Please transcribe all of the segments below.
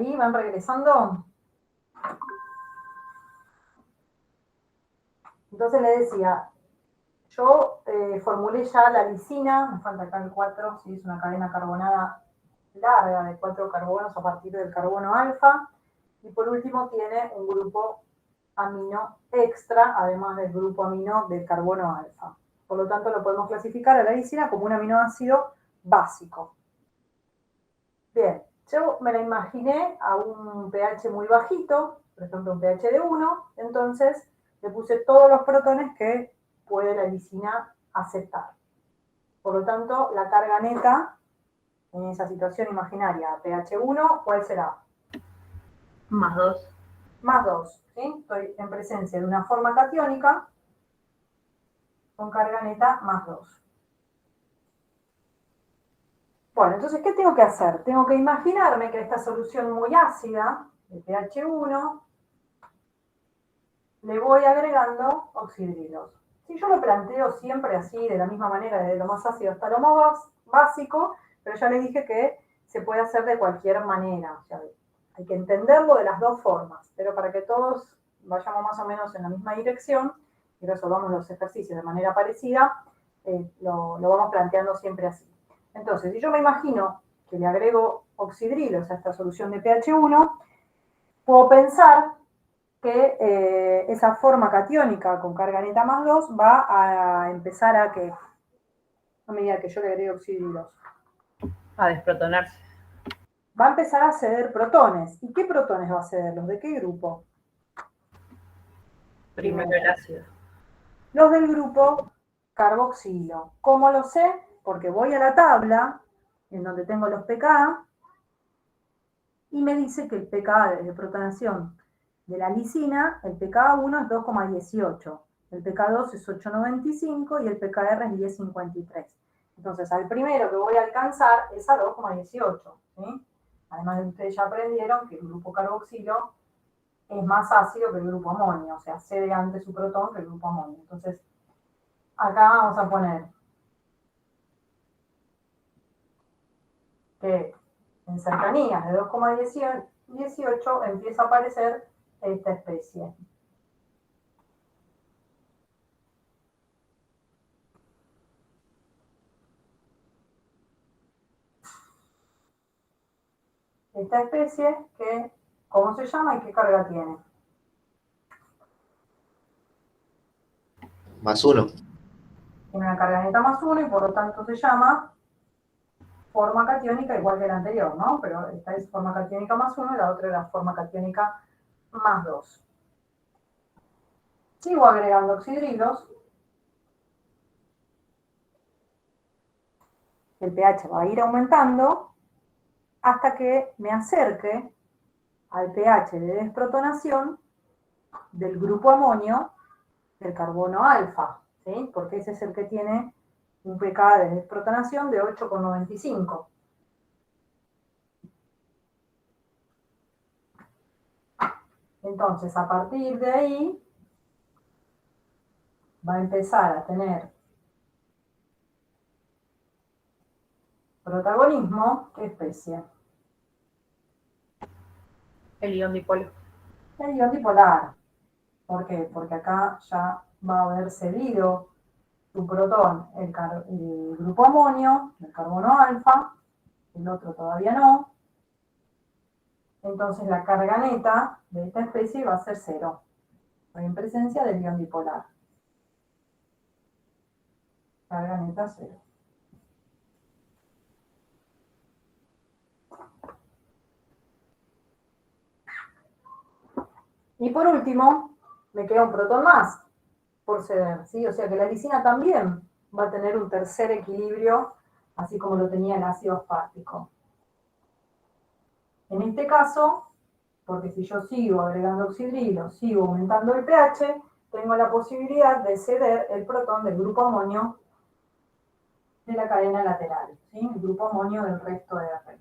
Ahí van regresando. Entonces le decía, yo formulé ya la lisina, me falta acá el 4, ¿sí? Es una cadena carbonada larga de 4 carbonos a partir del carbono alfa. Y por último tiene un grupo amino extra, además del grupo amino del carbono alfa. Por lo tanto, lo podemos clasificar a la lisina como un aminoácido básico. Bien, yo me la imaginé a un pH muy bajito, por ejemplo un pH de 1, entonces le puse todos los protones que puede la lisina aceptar. Por lo tanto, la carga neta en esa situación imaginaria, pH 1, ¿cuál será? Más 2. Más 2, ¿sí? Estoy en presencia de una forma catiónica con carga neta más 2. Bueno, entonces, ¿qué tengo que hacer? Tengo que imaginarme que a esta solución muy ácida, de pH 1, le voy agregando oxidrilos. Si yo lo planteo siempre así, de la misma manera, desde lo más ácido hasta lo más básico, pero ya les dije que se puede hacer de cualquier manera. O sea, hay que entenderlo de las dos formas, pero para que todos vayamos más o menos en la misma dirección y resolvamos los ejercicios de manera parecida, lo vamos planteando siempre así. Entonces, si yo me imagino que le agrego oxidrilos a esta solución de pH 1, puedo pensar que esa forma catiónica con carga neta más 2 va a empezar a que, a medida que yo le agrego oxidrilos, A desprotonarse. va a empezar a ceder protones. ¿Y qué protones va a ceder? ¿Los de qué grupo? Primero el ácido. Los del grupo carboxilo. ¿Cómo lo sé? Porque voy a la tabla en donde tengo los pKa y me dice que el pKa de protonación de la lisina, el pKa1 es 2,18, el pK2 es 8,95 y el pKr es 10,53. Entonces, al primero que voy a alcanzar es a 2,18. ¿Sí? Además de ustedes ya aprendieron que el grupo carboxilo es más ácido que el grupo amonio, o sea, cede antes su protón que el grupo amonio. Entonces, acá vamos a poner que en cercanías de 2,18 empieza a aparecer esta especie. Esta especie que, ¿cómo se llama y qué carga tiene? Más 1. Tiene una carga neta más 1 y por lo tanto se llama forma catiónica igual que la anterior, ¿no? Pero esta es forma catiónica más 1 y la otra era forma catiónica más 2. Sigo agregando oxidrilos. El pH va a ir aumentando hasta que me acerque al pH de desprotonación del grupo amonio del carbono alfa, ¿sí? Porque ese es el que tiene un pKa de desprotonación de 8,95. Entonces, a partir de ahí, va a empezar a tener protagonismo, ¿qué especie? El ion dipolo. El ion dipolar. ¿Por qué? Porque acá ya va a haber cedido su protón el grupo amonio, el carbono alfa, el otro todavía no. Entonces la carga neta de esta especie va a ser 0, en presencia del ion dipolar. Carga neta 0. Y por último, me queda un protón más por ceder, ¿sí? O sea que la lisina también va a tener un tercer equilibrio, así como lo tenía el ácido aspartico. En este caso, porque si yo sigo agregando oxidrilo, sigo aumentando el pH, tengo la posibilidad de ceder el protón del grupo amonio de la cadena lateral, ¿sí? El grupo amonio del resto de la red.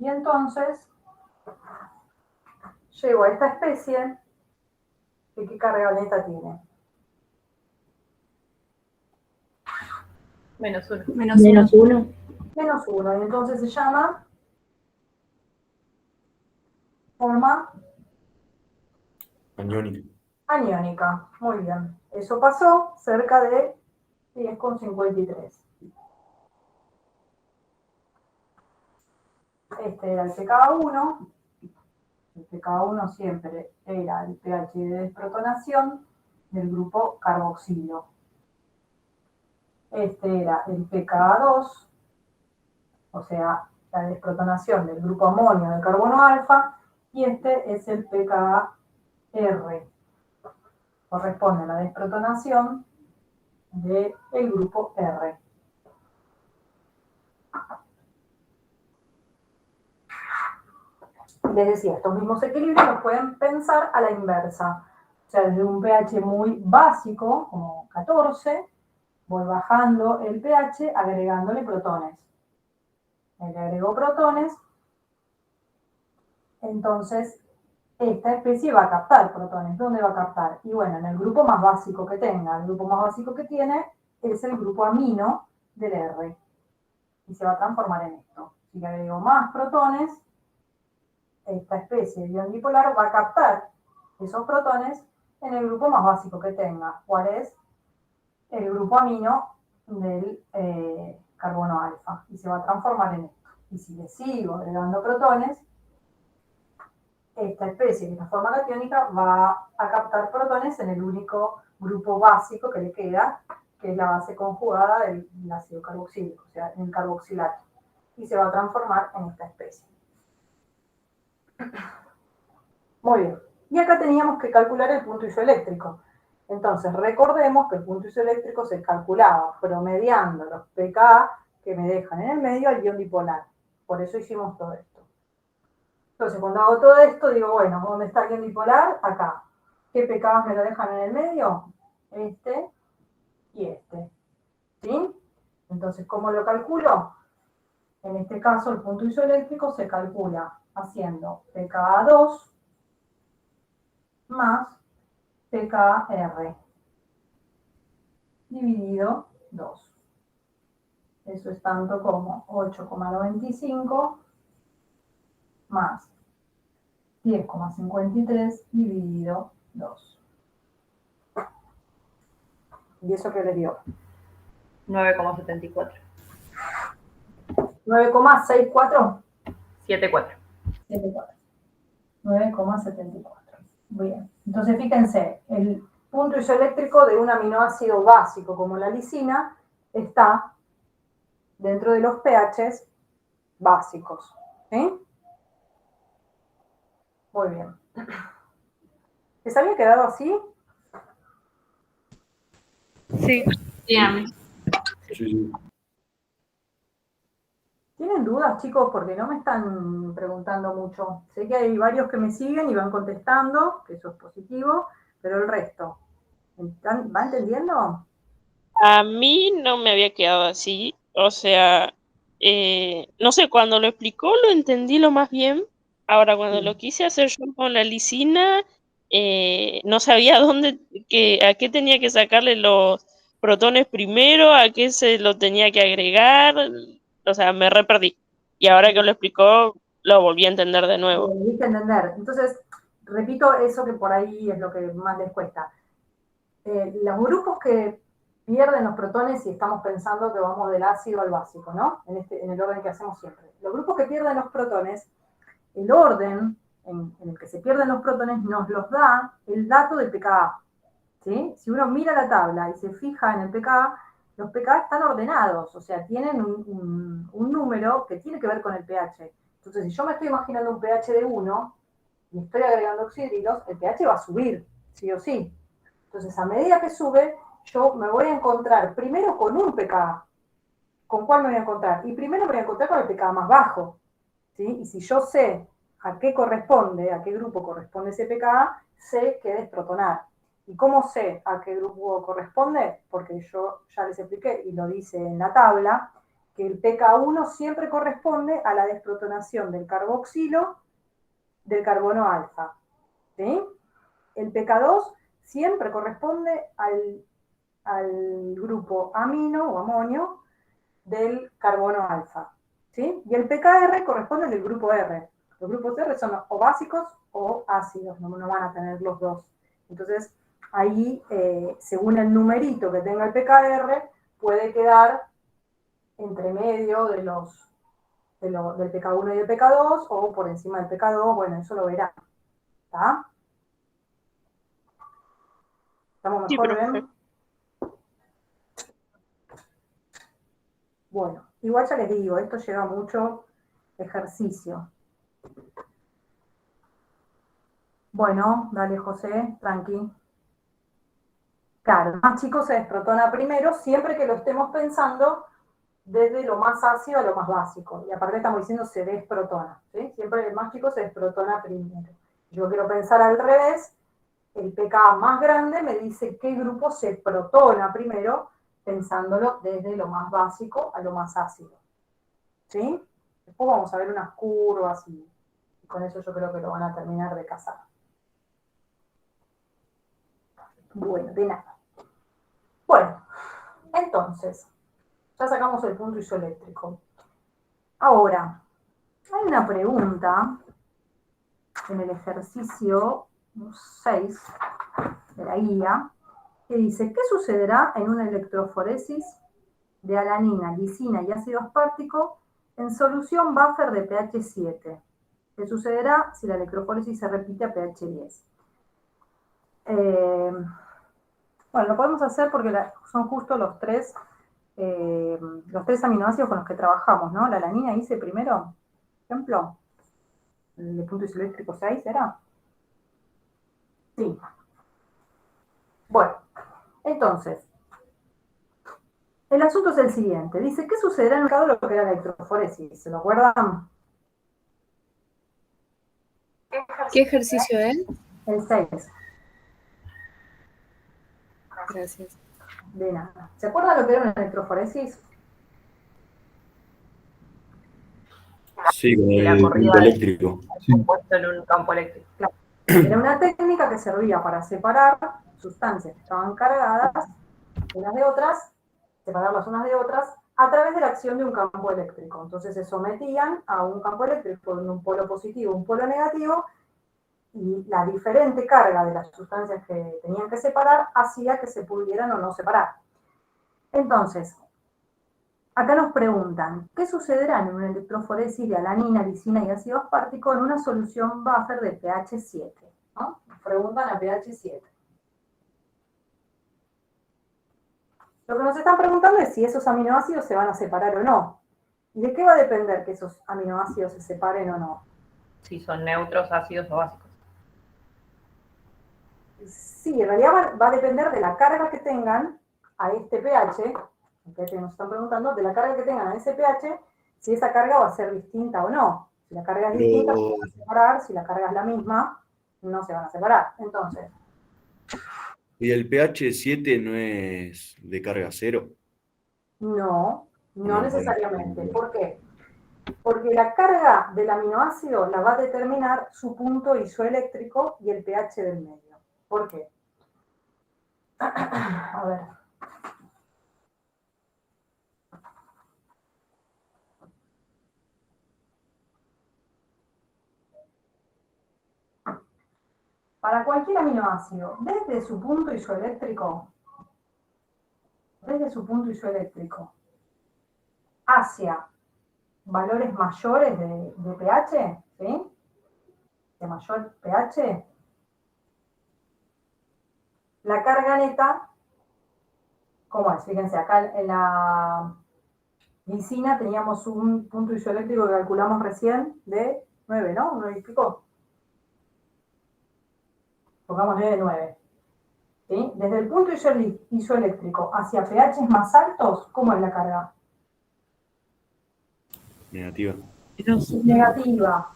Y entonces llego a esta especie ¿Qué carga neta tiene? -1. -1. -1, y entonces se llama forma Aniónica. aniónica. Muy bien. Eso pasó cerca de 10,53. Este era el pKa1. El pKa1 siempre era el pH de desprotonación del grupo carboxilo. Este era el pKa2, o sea, la desprotonación del grupo amonio del carbono alfa, y este es el pKar. Corresponde a la desprotonación del grupo R. Les decía, estos mismos equilibrios los pueden pensar a la inversa. O sea, desde un pH muy básico, como 14, voy bajando el pH agregándole protones. Le agrego protones, entonces esta especie va a captar protones. ¿Dónde va a captar? Y bueno, en el grupo más básico que tenga. El grupo más básico que tiene es el grupo amino del R. Y se va a transformar en esto. Si le agrego más protones, esta especie de ion dipolar va a captar esos protones en el grupo más básico que tenga. ¿Cuál es? El grupo amino del carbono alfa. Y se va a transformar en esto. Y si le sigo agregando protones, esta especie de la forma catiónica va a captar protones en el único grupo básico que le queda, que es la base conjugada del ácido carboxílico, o sea, en el carboxilato. Y se va a transformar en esta especie. Muy bien. Y acá teníamos que calcular el punto isoeléctrico. Entonces, recordemos que el punto isoeléctrico se calculaba promediando los pKa que me dejan en el medio al ion dipolar. Por eso hicimos todo esto. Entonces, cuando hago todo esto, digo, bueno, ¿dónde está el ion dipolar? Acá. ¿Qué pKa me lo dejan en el medio? Este y este. ¿Sí? Entonces, ¿cómo lo calculo? En este caso, el punto isoeléctrico se calcula haciendo pKa2 más pKr dividido 2. Eso es tanto como 8,95 más 10,53 dividido 2. ¿Y eso qué le dio? 9,74. 9,64. 74. 74. 9,74. Bien. Entonces, fíjense, el punto isoeléctrico de un aminoácido básico como la lisina está dentro de los pHs básicos. ¿Sí? Muy bien. ¿Les había quedado así? Sí. Sí, sí. ¿Tienen dudas, chicos? Porque no me están preguntando mucho. Sé que hay varios que me siguen y van contestando, que eso es positivo, pero el resto, ¿va entendiendo? A mí no me había quedado así, o sea, no sé, cuando lo explicó lo entendí lo más bien. Ahora, cuando lo quise hacer yo con la lisina, no sabía a qué tenía que sacarle los protones primero, a qué se lo tenía que agregar, o sea, me re perdí. Y ahora que lo explicó, lo volví a entender de nuevo. Lo debiste entender. Entonces, repito eso que por ahí es lo que más les cuesta. Los grupos que pierden los protones, y estamos pensando que vamos del ácido al básico, ¿no? En el orden que hacemos siempre. Los grupos que pierden los protones, el orden en el que se pierden los protones nos los da el dato del pKa. ¿Sí? Si uno mira la tabla y se fija en el pKa, los pKa están ordenados, o sea, tienen un número que tiene que ver con el pH. Entonces, si yo me estoy imaginando un pH de 1 y estoy agregando oxidrilos, el pH va a subir, sí o sí. Entonces, a medida que sube, yo me voy a encontrar primero con un pKa. ¿Con cuál me voy a encontrar? Y primero me voy a encontrar con el pKa más bajo. ¿Sí? Y si yo sé a qué corresponde, a qué grupo corresponde ese pKa, sé qué desprotonar. ¿Y cómo sé a qué grupo corresponde? Porque yo ya les expliqué y lo dice en la tabla, que el pK1 siempre corresponde a la desprotonación del carboxilo del carbono alfa. ¿Sí? El pK2 siempre corresponde al grupo amino o amonio del carbono alfa, ¿sí? Y el pKr corresponde al del grupo R. Los grupos R son o básicos o ácidos, no van a tener los dos. Entonces, ahí, según el numerito que tenga el pKr, puede quedar entre medio del pK1 y el pK2 o por encima del pK2, bueno, eso lo verán. ¿Está? ¿Estamos Sí, mejor, profe. ven? Bueno, igual ya les digo, esto lleva mucho ejercicio. Bueno, dale José, tranqui. Claro, más chico se desprotona primero, siempre que lo estemos pensando desde lo más ácido a lo más básico. Y aparte estamos diciendo se desprotona, ¿sí? Siempre el más chico se desprotona primero. Yo quiero pensar al revés, el pK más grande me dice qué grupo se protona primero, pensándolo desde lo más básico a lo más ácido. ¿Sí? Después vamos a ver unas curvas y con eso yo creo que lo van a terminar de cazar. Bueno, de nada. Bueno, entonces, ya sacamos el punto isoeléctrico. Ahora, hay una pregunta en el ejercicio 6 de la guía que dice, ¿qué sucederá en una electroforesis de alanina, lisina y ácido aspartico en solución buffer de pH 7? ¿Qué sucederá si la electroforesis se repite a pH 10? Bueno, lo podemos hacer porque son justo los tres aminoácidos con los que trabajamos, ¿no? La alanina hice primero, ejemplo, el punto isoeléctrico 6, ¿era? Sí. Bueno, entonces, el asunto es el siguiente. Dice, ¿qué sucederá en el caso de lo que era la electroforesis? ¿Se lo acuerdan? ¿Qué ejercicio es? El 6. Gracias. De nada. ¿Se acuerdan lo que era una electroforesis? Sí, con Y la el corrida punto del eléctrico. compuesto en un campo eléctrico. Claro. Era una técnica que servía para separar sustancias que estaban cargadas unas de otras, separarlas unas de otras, a través de la acción de un campo eléctrico. Entonces se sometían a un campo eléctrico en un polo positivo, un polo negativo, y la diferente carga de las sustancias que tenían que separar hacía que se pudieran o no separar. Entonces, acá nos preguntan, ¿qué sucederá en una electroforesis de alanina, lisina y ácido aspartico en una solución buffer de pH 7? ¿No? Nos preguntan a pH 7. Lo que nos están preguntando es si esos aminoácidos se van a separar o no. ¿Y de qué va a depender que esos aminoácidos se separen o no? Si son neutros, ácidos o básicos. Sí, en realidad va a depender de la carga que tengan a este pH, el pH que nos están preguntando, de la carga que tengan a ese pH, si esa carga va a ser distinta o no. Si la carga es distinta, se van a separar. Si la carga es la misma, no se van a separar. Entonces, ¿y el pH 7 no es de carga cero? no No, necesariamente. bueno. ¿Por qué? Porque la carga del aminoácido la va a determinar su punto isoeléctrico y el pH del medio. ¿Por qué? A ver. Para cualquier aminoácido, desde su punto isoeléctrico hacia valores mayores de pH, ¿sí? De mayor pH, la carga neta, ¿cómo es? Fíjense, acá en la lisina teníamos un punto isoeléctrico que calculamos recién de 9, ¿no? 9 y pico. Pongámosle de 9. ¿Sí? Desde el punto isoeléctrico hacia pH más altos, ¿cómo es la carga? Negativa. Negativa.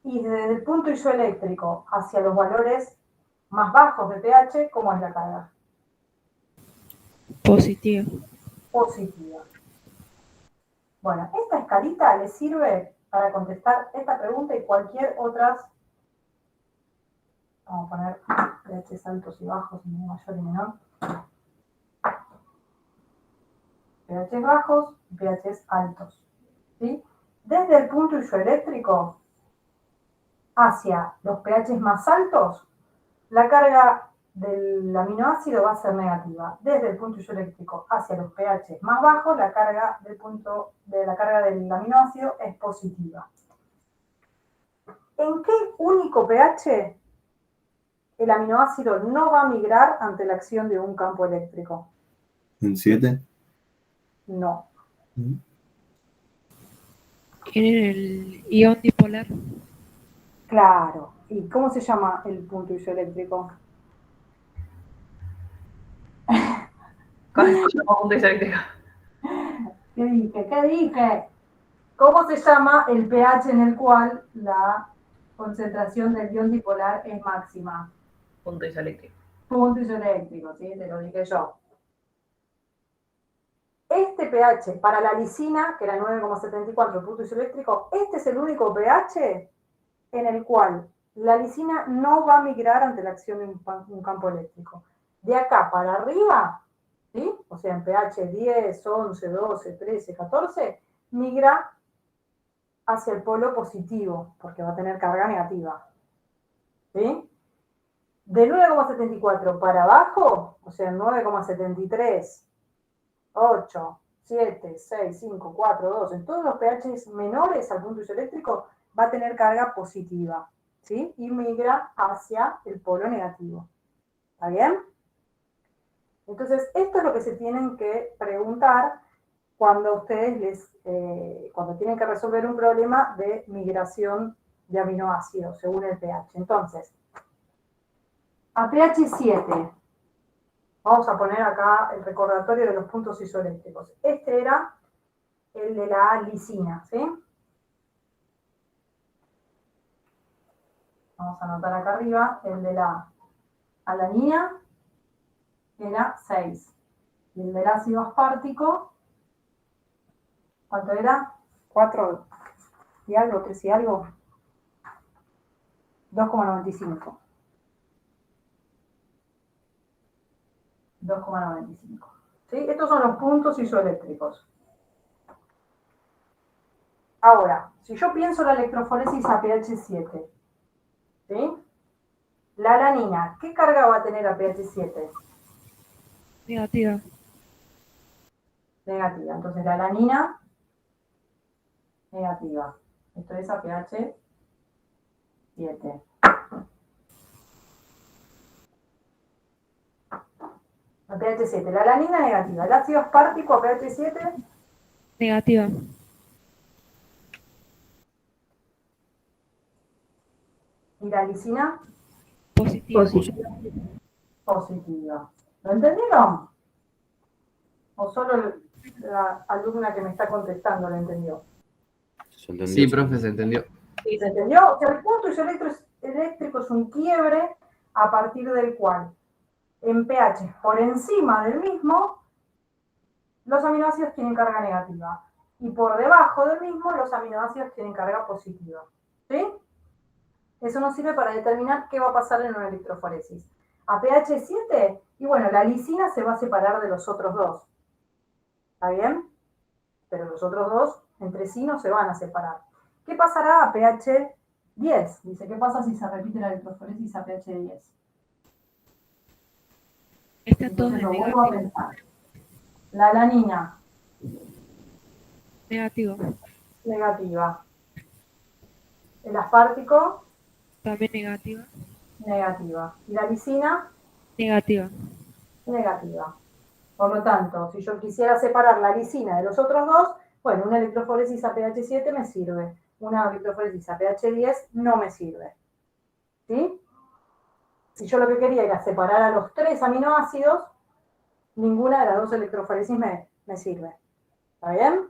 Y desde el punto isoeléctrico hacia los valores más bajos de pH, ¿cómo es la carga? Positiva. Positiva. Bueno, esta escalita les sirve para contestar esta pregunta y cualquier otras Vamos a poner pHs altos y bajos, mayor y menor. pHs bajos y pHs altos. ¿Sí? Desde el punto isoeléctrico hacia los pHs más altos, la carga del aminoácido va a ser negativa. Desde el punto isoeléctrico hacia los pHs más bajos, la carga del aminoácido es positiva. ¿En qué único pH el aminoácido no va a migrar ante la acción de un campo eléctrico? ¿En 7? No. En el ion dipolar. Claro. ¿Y cómo se llama el punto isoeléctrico? Como punto isoeléctrico. ¿Qué dije? ¿Qué dije? ¿Cómo se llama el pH en el cual la concentración del ion dipolar es máxima? Punto isoeléctrico. Punto isoeléctrico, ¿sí? Te lo dije yo. Este pH para la lisina, que era 9,74 punto isoeléctrico, este es el único pH en el cual la lisina no va a migrar ante la acción de un campo eléctrico. De acá para arriba, ¿sí? O sea, en pH 10, 11, 12, 13, 14, migra hacia el polo positivo, porque va a tener carga negativa. ¿Sí? De 9,74 para abajo, o sea, 9,73, 8, 7, 6, 5, 4, 2, en todos los pHs menores al punto isoeléctrico va a tener carga positiva, ¿sí? Y migra hacia el polo negativo. ¿Está bien? Entonces, esto es lo que se tienen que preguntar cuando ustedes cuando tienen que resolver un problema de migración de aminoácidos según el pH. Entonces, a pH 7, vamos a poner acá el recordatorio de los puntos isoeléctricos. Este era el de la lisina, ¿sí? Vamos a anotar acá arriba, el de la alanina era 6. Y el del ácido aspartico, ¿cuánto era? 4 y algo, 3 y algo. 2,95. 2,95. ¿Sí? Estos son los puntos isoeléctricos. Ahora, si yo pienso la electroforesis a pH 7, ¿sí? La alanina, ¿qué carga va a tener a pH 7? Negativa. Negativa. Entonces la alanina, negativa. Esto es a pH 7. A pH 7. La alanina, negativa. El ácido aspartico a pH 7, Negativa. y la lisina, Positiva. positiva. ¿Lo entendieron? ¿O solo la alumna que me está contestando lo entendió? ¿Se entendió? Sí, profe, se entendió. ¿Se entendió? O sea, el punto isoeléctrico es un quiebre a partir del cual, en pH por encima del mismo, los aminoácidos tienen carga negativa. Y por debajo del mismo, los aminoácidos tienen carga positiva. ¿Sí? Eso nos sirve para determinar qué va a pasar en una electroforesis. A pH 7, y bueno, la lisina se va a separar de los otros dos. ¿Está bien? Pero los otros dos entre sí no se van a separar. ¿Qué pasará a pH 10? Dice, ¿qué pasa si se repite la electroforesis a pH 10? Está todo Entonces lo vuelvo a negativo. pensar. La alanina, Negativo. negativa. El aspartico, También negativa. negativa. Y la lisina, Negativa. negativa. Por lo tanto, si yo quisiera separar la lisina de los otros dos, bueno, una electroforesis a pH 7 me sirve. Una electroforesis a pH 10 no me sirve. ¿Sí? Si yo lo que quería era separar a los 3 aminoácidos, ninguna de las dos electroforesis me sirve. ¿Está bien?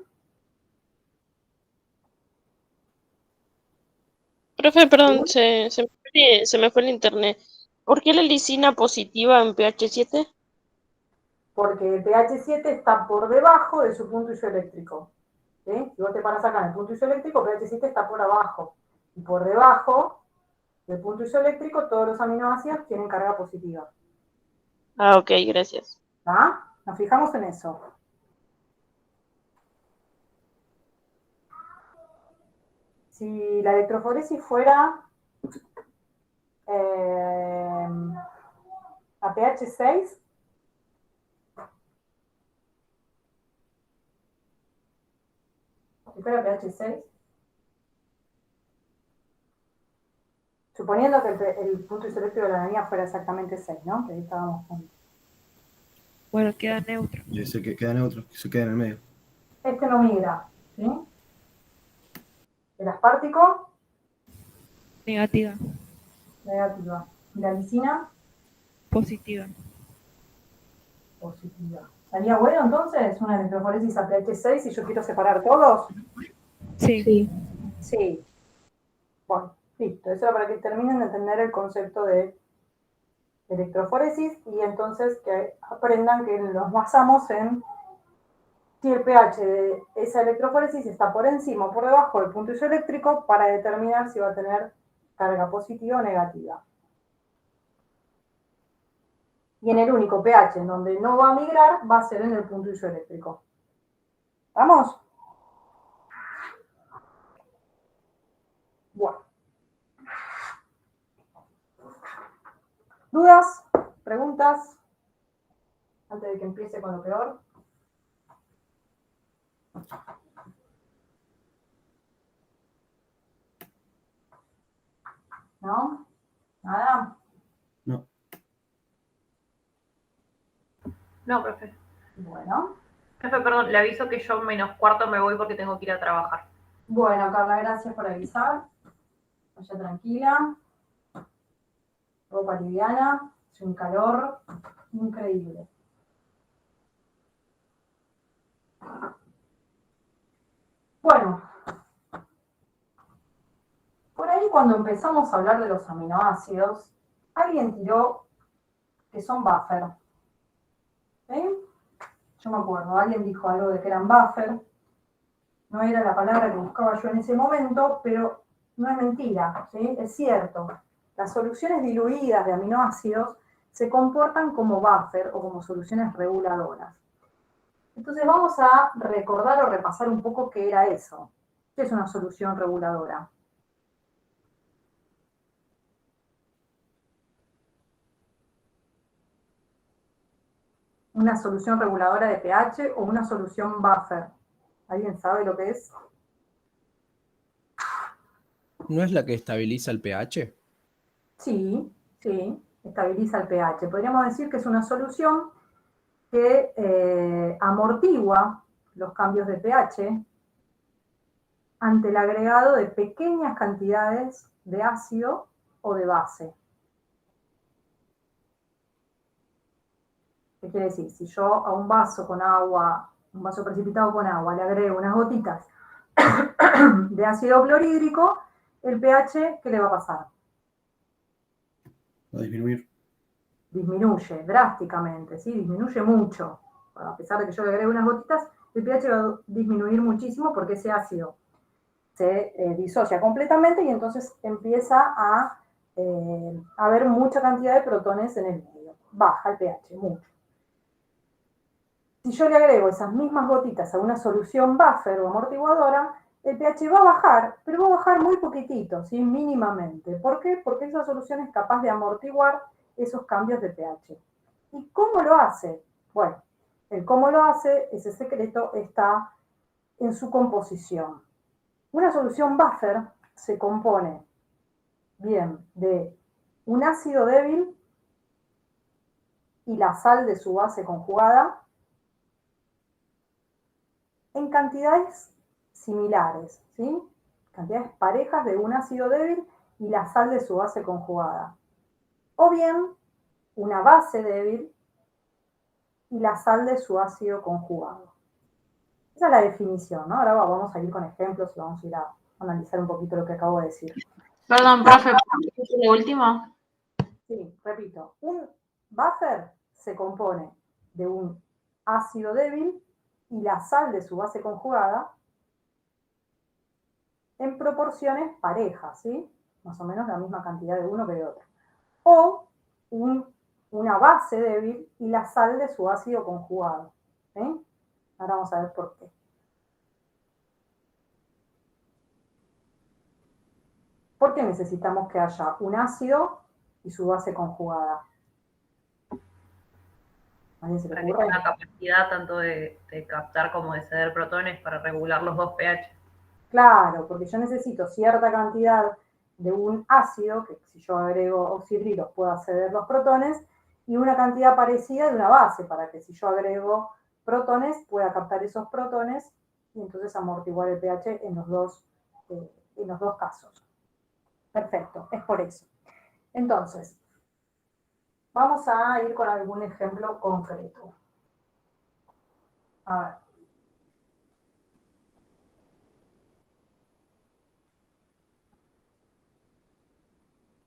Profe, perdón, se me fue el internet. ¿Por qué la lisina positiva en pH 7? Porque el pH 7 está por debajo de su punto isoeléctrico. ¿Sí? Si vos te paras acá en el punto isoeléctrico, pH 7 está por abajo. Y por debajo, del punto isoeléctrico, todos los aminoácidos tienen carga positiva. Ah, ok, gracias. ¿Está? Nos fijamos en eso. Si la electroforesis fuera a pH 6, si fuera pH 6, suponiendo que el punto isoeléctrico de la alanina fuera exactamente 6, ¿no? Que ahí estábamos con... Bueno, queda neutro. Y ese que queda neutro, que se queda en el medio. Este no migra, ¿sí? El aspartico, Negativa. negativa. Y la lisina, Positiva. positiva. ¿Estaría bueno entonces una electroforesis a pH 6 si yo quiero separar todos? Sí. Sí. Bueno, listo. Eso era para que terminen de entender el concepto de electroforesis y entonces que aprendan que nos basamos en si el pH de esa electroforesis está por encima o por debajo del punto isoeléctrico para determinar si va a tener carga positiva o negativa. Y en el único pH en donde no va a migrar va a ser en el punto isoeléctrico. ¿Vamos? Bueno. ¿Dudas? ¿Preguntas? Antes de que empiece con lo peor. ¿No? ¿Nada? No. No, profe. Bueno. Profe, perdón, le aviso que yo -4 me voy porque tengo que ir a trabajar. Bueno, Carla, gracias por avisar. Vaya tranquila. Ropa liviana. Es un calor increíble. Bueno. Por ahí cuando empezamos a hablar de los aminoácidos, alguien tiró que son buffer. ¿Sí? Yo me acuerdo, alguien dijo algo de que eran buffer. No era la palabra que buscaba yo en ese momento, pero no es mentira, ¿sí? Es cierto. Las soluciones diluidas de aminoácidos se comportan como buffer o como soluciones reguladoras. Entonces vamos a recordar o repasar un poco qué era eso. ¿Qué es una solución reguladora? ¿Una solución reguladora de pH o una solución buffer? ¿Alguien sabe lo que es? ¿No es la que estabiliza el pH? Sí, estabiliza el pH. Podríamos decir que es una solución que amortigua los cambios de pH ante el agregado de pequeñas cantidades de ácido o de base. ¿Qué quiere decir? Si yo a un vaso con agua, un vaso precipitado con agua, le agrego unas gotitas de ácido clorhídrico, el pH, ¿qué le va a pasar? Va a disminuir. Disminuye drásticamente, ¿sí? Disminuye mucho. A pesar de que yo le agrego unas gotitas, el pH va a disminuir muchísimo porque ese ácido se disocia completamente y entonces empieza a haber mucha cantidad de protones en el medio. Baja el pH, mucho. Si yo le agrego esas mismas gotitas a una solución buffer o amortiguadora, el pH va a bajar, pero va a bajar muy poquitito, ¿sí? Mínimamente. ¿Por qué? Porque esa solución es capaz de amortiguar esos cambios de pH. ¿Y cómo lo hace? Bueno, el cómo lo hace, ese secreto está en su composición. Una solución buffer se compone, bien, de un ácido débil y la sal de su base conjugada en cantidades similares, ¿sí? Cantidades parejas de un ácido débil y la sal de su base conjugada. O bien, una base débil y la sal de su ácido conjugado. Esa es la definición, ¿no? Ahora vamos a ir con ejemplos y vamos a ir a analizar un poquito lo que acabo de decir. Perdón, profe, ¿la última? Sí, repito, un buffer se compone de un ácido débil y la sal de su base conjugada en proporciones parejas, ¿sí? más o menos la misma cantidad de uno que de otro. O una base débil y la sal de su ácido conjugado. ¿Sí? Ahora vamos a ver por qué. ¿Por qué necesitamos que haya un ácido y su base conjugada? ¿A alguien se le Para que ocurre? tenga capacidad tanto de captar como de ceder protones para regular los dos pH. Claro, porque yo necesito cierta cantidad de un ácido, que si yo agrego oxidrilos pueda ceder los protones, y una cantidad parecida de una base, para que si yo agrego protones pueda captar esos protones y entonces amortiguar el pH en los dos casos. Perfecto, es por eso. Entonces, vamos a ir con algún ejemplo concreto. A ver.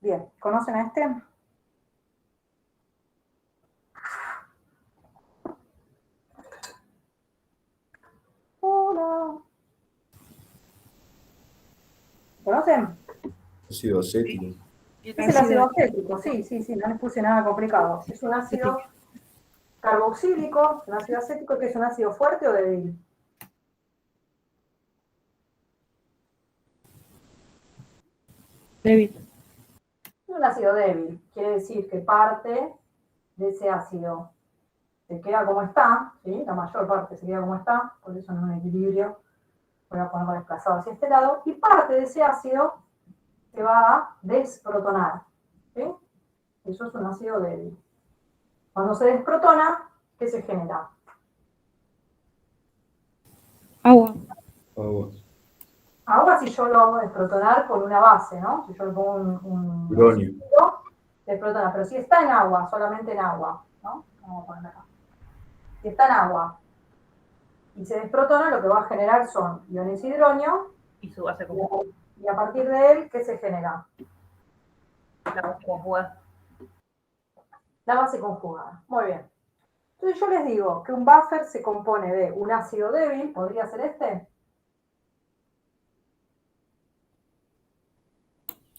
Bien, ¿conocen a este? Hola. ¿Conocen? Ácido acético. Es el ácido acético, sí, no les puse nada complicado. Es un ácido carboxílico, un ácido acético que es un ácido fuerte o débil. Débil. Es un ácido débil, quiere decir que parte de ese ácido se queda como está, ¿sí? La mayor parte se queda como está, por eso no es un equilibrio. Voy a ponerlo desplazado hacia este lado, y parte de ese ácido se va a desprotonar, ¿sí? Eso es un ácido débil. Cuando se desprotona, ¿qué se genera? Agua. Agua. Agua si yo lo hago desprotonar con una base, ¿no? Si yo le pongo un Uranio. desprotona, pero si está en agua, solamente en agua, ¿no? Vamos a poner acá. Si está en agua y se desprotona, lo que va a generar son iones hidronio Y su base conjugada. y a partir de él, ¿qué se genera? La base conjugada. La base conjugada. Muy bien. Entonces yo les digo que un buffer se compone de un ácido débil, ¿podría ser este?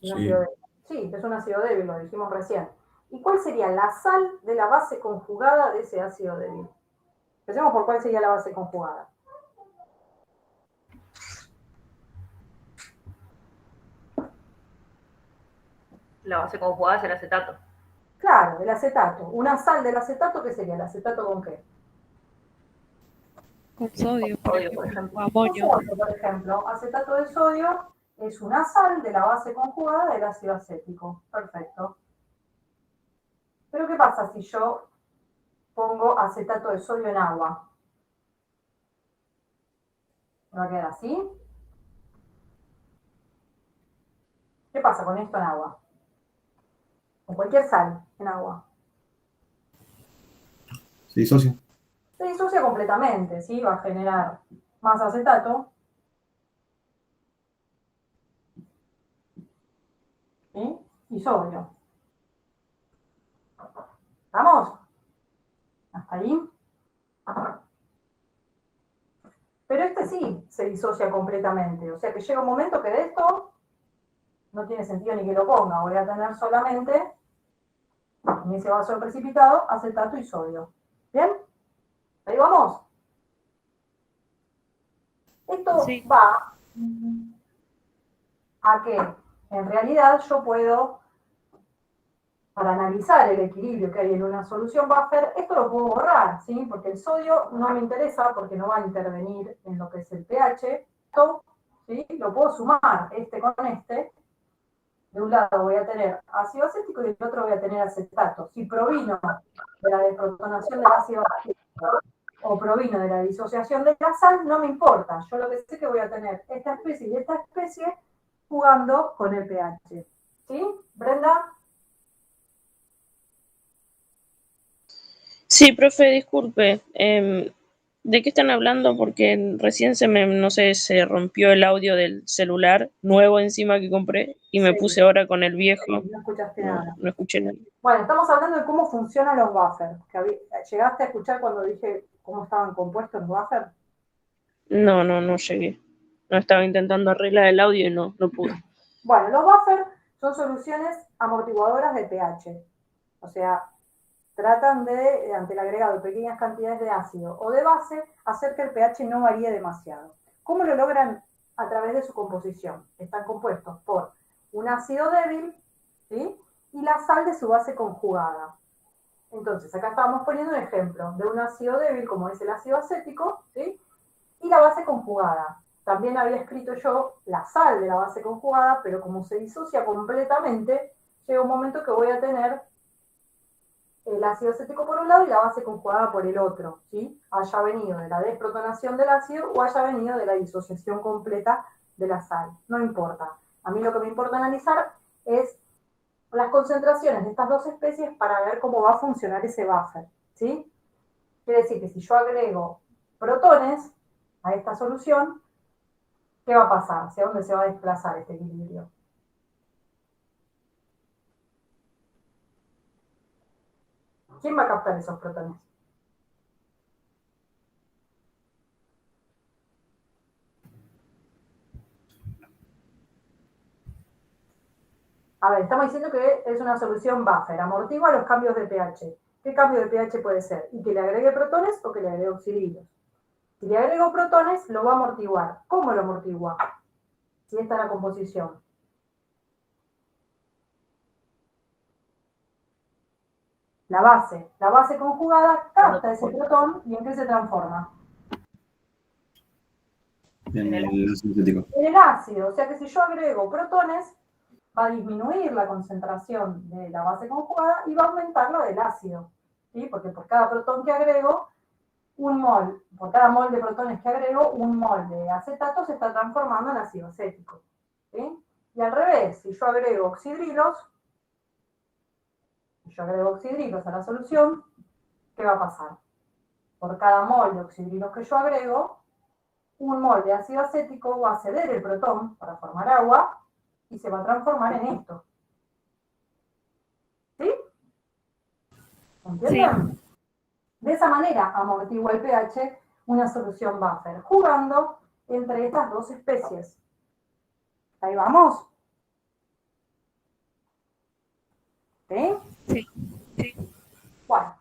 Un Sí. ácido débil. Sí, es un ácido débil, lo dijimos recién. ¿Y cuál sería la sal de la base conjugada de ese ácido débil? Empecemos por cuál sería la base conjugada. La base conjugada es el acetato. Claro, el acetato. Una sal del acetato, ¿qué sería? ¿El acetato con qué? Con sodio, por Sodio, por ejemplo. ejemplo. O amonio. Sodio, por ejemplo. Acetato de sodio es una sal de la base conjugada del ácido acético. Perfecto. Pero ¿qué pasa si yo pongo acetato de sodio en agua? ¿Me va a quedar así? ¿Qué pasa con esto en agua? Con cualquier sal en agua. Se disocia. Se disocia completamente, ¿sí? Va a generar más acetato, ¿sí? Y sodio. ¿Vamos? ¿Hasta ahí? Pero este sí se disocia completamente. O sea que llega un momento que de esto no tiene sentido ni que lo ponga. Voy a tener solamente, en ese vaso precipitado, acetato y sodio. ¿Bien? ¿Ahí vamos? Esto Sí. va a que en realidad yo puedo, para analizar el equilibrio que hay en una solución buffer, esto lo puedo borrar, ¿sí? Porque el sodio no me interesa porque no va a intervenir en lo que es el pH. Esto, ¿sí? Lo puedo sumar este con este. De un lado voy a tener ácido acético y del otro voy a tener acetato. Si provino de la desprotonación del ácido acético o provino de la disociación de la sal, no me importa. Yo lo que sé es que voy a tener esta especie y esta especie jugando con el pH. ¿Sí? Brenda. Sí, profe, disculpe. ¿De qué están hablando? Porque recién no sé, se rompió el audio del celular nuevo encima que compré y me Sí. puse ahora con el viejo. No escuchaste nada. No escuché nada. Bueno, estamos hablando de cómo funcionan los buffers. ¿Llegaste a escuchar cuando dije cómo estaban compuestos los buffers? No llegué. No estaba intentando arreglar el audio y no pude. Bueno, los buffers son soluciones amortiguadoras de pH. O sea, tratan de, ante el agregado de pequeñas cantidades de ácido o de base, hacer que el pH no varíe demasiado. ¿Cómo lo logran? A través de su composición. Están compuestos por un ácido débil, ¿sí? Y la sal de su base conjugada. Entonces, acá estábamos poniendo un ejemplo de un ácido débil, como es el ácido acético, ¿sí? Y la base conjugada. También había escrito yo la sal de la base conjugada, pero como se disocia completamente, llega un momento que voy a tener el ácido acético por un lado y la base conjugada por el otro, ¿sí? Haya venido de la desprotonación del ácido o haya venido de la disociación completa de la sal. No importa. A mí lo que me importa analizar es las concentraciones de estas dos especies para ver cómo va a funcionar ese buffer, ¿sí? Quiere decir que si yo agrego protones a esta solución, ¿qué va a pasar? ¿Hacia dónde se va a desplazar este equilibrio? ¿Quién va a captar esos protones? A ver, estamos diciendo que es una solución buffer, amortigua los cambios de pH. ¿Qué cambio de pH puede ser? Y que le agregue protones o que le agregue oxidrilos. Si le agrego protones, lo va a amortiguar. ¿Cómo lo amortigua? Si esta es la composición. La base conjugada capta ese protón y ¿en qué se transforma? En el ácido acético. En el ácido, o sea que si yo agrego protones, va a disminuir la concentración de la base conjugada y va a aumentar la del ácido, ¿sí? Porque por cada protón que agrego, por cada mol de protones que agrego, un mol de acetato se está transformando en ácido acético, ¿sí? Y al revés, si yo agrego oxidrilos a la solución, ¿qué va a pasar? Por cada mol de oxidrilos que yo agrego, un mol de ácido acético va a ceder el protón para formar agua y se va a transformar en esto. ¿Sí? ¿Entienden? Sí. De esa manera amortigua el pH una solución buffer, jugando entre estas dos especies. ¿Ahí vamos? ¿Sí? Sí. Bueno.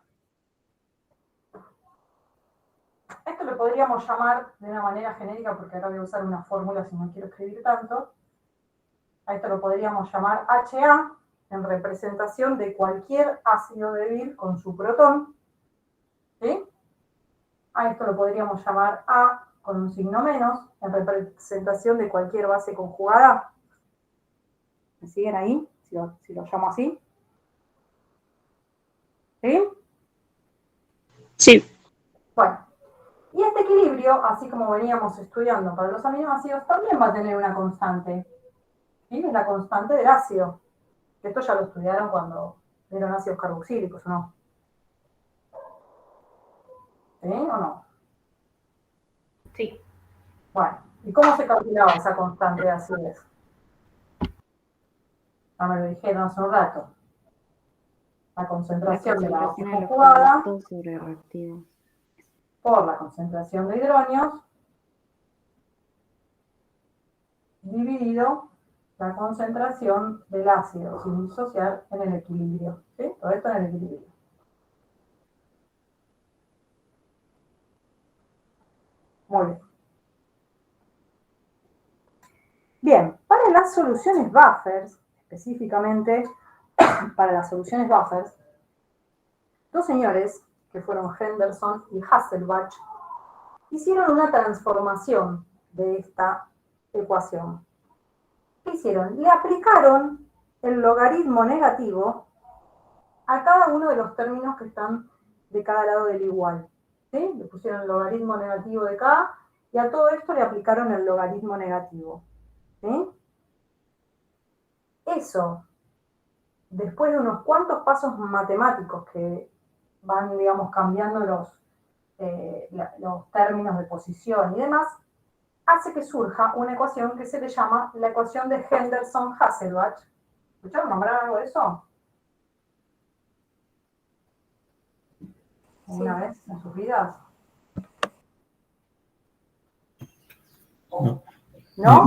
Esto lo podríamos llamar de una manera genérica, porque ahora voy a usar una fórmula si no quiero escribir tanto. A esto lo podríamos llamar HA, en representación de cualquier ácido débil con su protón. ¿Sí? A esto lo podríamos llamar A con un signo menos, en representación de cualquier base conjugada. ¿Me siguen ahí? Si lo llamo así. ¿Sí? Sí. Bueno. Y este equilibrio, así como veníamos estudiando para los aminoácidos, también va a tener una constante. ¿Sí? Es la constante del ácido. Esto ya lo estudiaron cuando vieron ácidos carboxílicos, ¿o no? ¿Sí o no? Sí. Bueno, ¿y cómo se calculaba esa constante de acidez? Ya me lo dijeron hace un rato. La concentración de la base conjugada sobre reactivos por la concentración de hidronios dividido la concentración del ácido sin disociar en el equilibrio. ¿Sí? Todo esto en el equilibrio. Muy bien. Bien, para las soluciones buffers, específicamente para las soluciones buffers, dos señores, que fueron Henderson y Hasselbalch, hicieron una transformación de esta ecuación. ¿Qué hicieron? Le aplicaron el logaritmo negativo a cada uno de los términos que están de cada lado del igual. ¿Sí? Le pusieron el logaritmo negativo de K y a todo esto le aplicaron el logaritmo negativo. ¿Sí? Eso, después de unos cuantos pasos matemáticos que van, digamos, cambiando los términos de posición y demás, hace que surja una ecuación que se le llama la ecuación de Henderson-Hasselbalch. ¿Escucharon nombrar algo de eso? ¿Una vez en sus vidas? No. ¿No?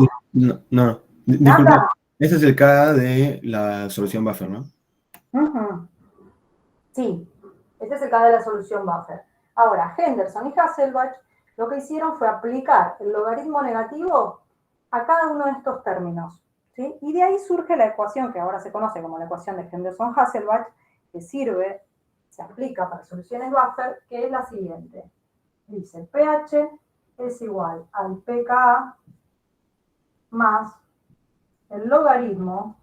No. Nada. Este es el K de la solución buffer, ¿no? Ujú. Sí, este es el caso de la solución buffer. Ahora, Henderson y Hasselbalch lo que hicieron fue aplicar el logaritmo negativo a cada uno de estos términos, ¿sí? Y de ahí surge la ecuación que ahora se conoce como la ecuación de Henderson-Hasselbalch, que sirve, se aplica para soluciones buffer, que es la siguiente. Dice, pH es igual al pKa más el logaritmo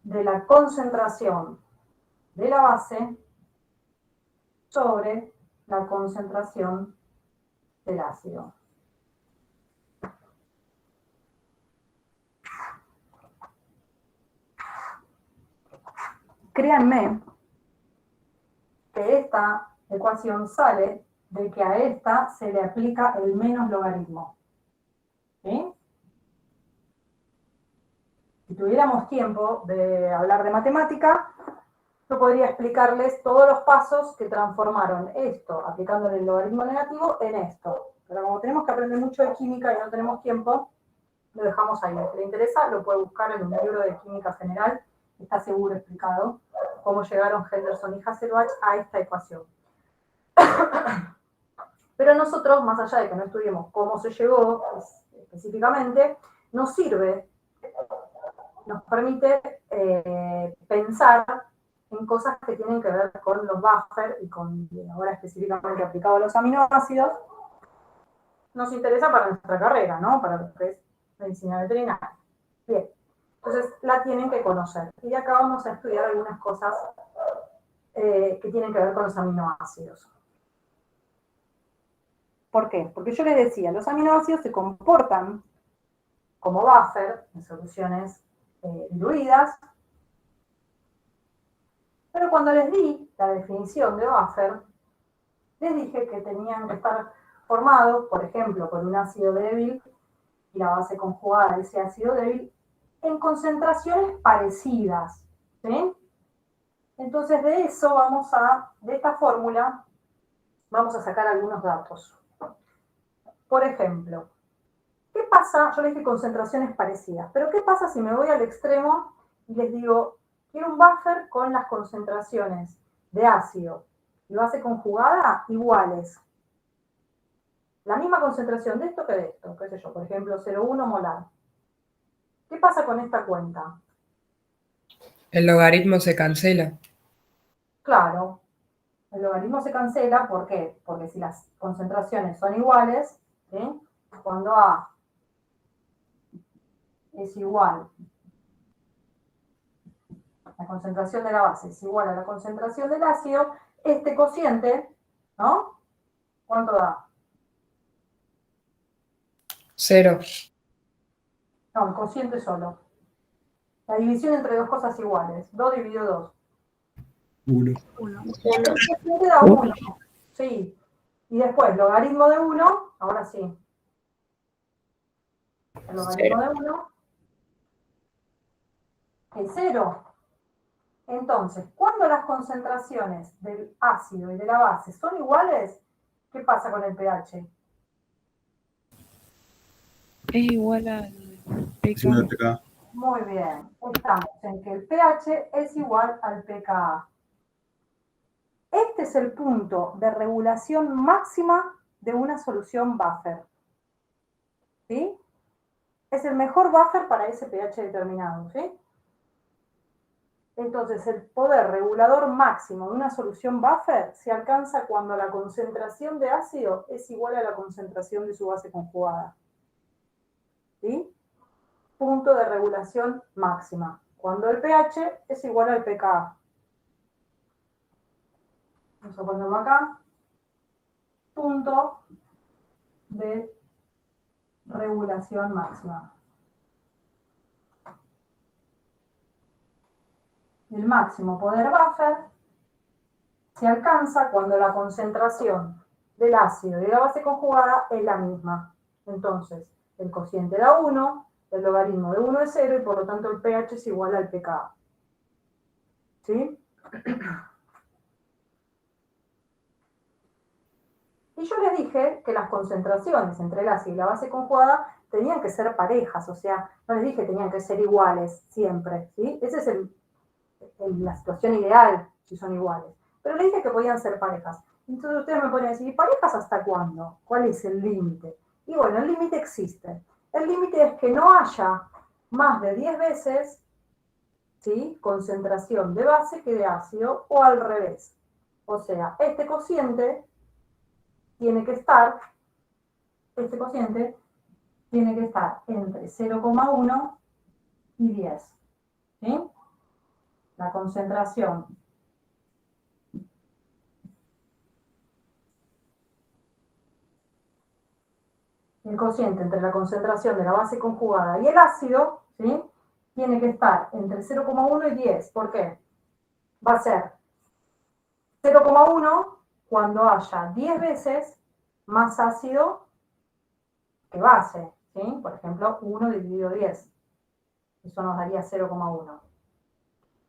de la concentración de la base sobre la concentración del ácido. Créanme que esta ecuación sale de que a esta se le aplica el menos logaritmo. ¿Sí? Si tuviéramos tiempo de hablar de matemática, yo podría explicarles todos los pasos que transformaron esto, aplicándole el logaritmo negativo, en esto. Pero como tenemos que aprender mucho de química y no tenemos tiempo, lo dejamos ahí. Si le interesa, lo puede buscar en un libro de química general, está seguro explicado cómo llegaron Henderson y Hasselbalch a esta ecuación. Pero nosotros, más allá de que no estudiemos cómo se llegó específicamente, nos sirve, nos permite pensar en cosas que tienen que ver con los buffer y con, ahora específicamente aplicado a los aminoácidos, nos interesa para nuestra carrera, ¿no? Para lo que es medicina veterinaria. Bien, entonces la tienen que conocer. Y acá vamos a estudiar algunas cosas que tienen que ver con los aminoácidos. ¿Por qué? Porque yo les decía, los aminoácidos se comportan como buffer en soluciones diluidas, pero cuando les di la definición de buffer, les dije que tenían que estar formados, por ejemplo, por un ácido débil y la base conjugada de ese ácido débil, en concentraciones parecidas, ¿sí? Entonces de eso de esta fórmula, vamos a sacar algunos datos. Por ejemplo, ¿qué pasa? Yo les dije concentraciones parecidas, pero ¿qué pasa si me voy al extremo y les digo, quiero un buffer con las concentraciones de ácido y base conjugada iguales? La misma concentración de esto que de esto, qué sé yo, por ejemplo, 0,1 molar. ¿Qué pasa con esta cuenta? El logaritmo se cancela. Claro, el logaritmo se cancela, ¿por qué? Porque si las concentraciones son iguales, ¿sí? Cuando A es igual, la concentración de la base es igual a la concentración del ácido, este cociente, ¿no? ¿Cuánto da? 0. No, el cociente solo. La división entre dos cosas iguales. 2 dividido 2. 1. El cociente da 1. Sí. Y después, logaritmo de 1, ahora sí. El logaritmo de 1 es 0. Entonces, cuando las concentraciones del ácido y de la base son iguales, ¿qué pasa con el pH? Es igual al Es una pK. acá. Muy bien. Estamos en que el pH es igual al pKa. Este es el punto de regulación máxima de una solución buffer. ¿Sí? Es el mejor buffer para ese pH determinado, ¿sí? Entonces, el poder regulador máximo de una solución buffer se alcanza cuando la concentración de ácido es igual a la concentración de su base conjugada. ¿Sí? Punto de regulación máxima. Cuando el pH es igual al pKa. Vamos a ponerlo acá. Punto de regulación máxima. El máximo poder buffer se alcanza cuando la concentración del ácido y de la base conjugada es la misma. Entonces, el cociente da 1, el logaritmo de 1 es 0 y por lo tanto el pH es igual al pKa. ¿Sí? Y yo les dije que las concentraciones entre el ácido y la base conjugada tenían que ser parejas, o sea, no les dije que tenían que ser iguales siempre, ¿sí? Esa es la situación ideal, si son iguales. Pero les dije que podían ser parejas. Entonces ustedes me pueden decir, ¿y parejas hasta cuándo? ¿Cuál es el límite? Y bueno, el límite existe. El límite es que no haya más de 10 veces, ¿sí?, concentración de base que de ácido, o al revés. O sea, este cociente tiene que estar entre 0,1 y 10. ¿Sí? La concentración el cociente entre la concentración de la base conjugada y el ácido, ¿sí?, tiene que estar entre 0,1 y 10. ¿Por qué? Va a ser 0,1 cuando haya 10 veces más ácido que base, ¿sí? Por ejemplo, 1 dividido 10. Eso nos daría 0,1.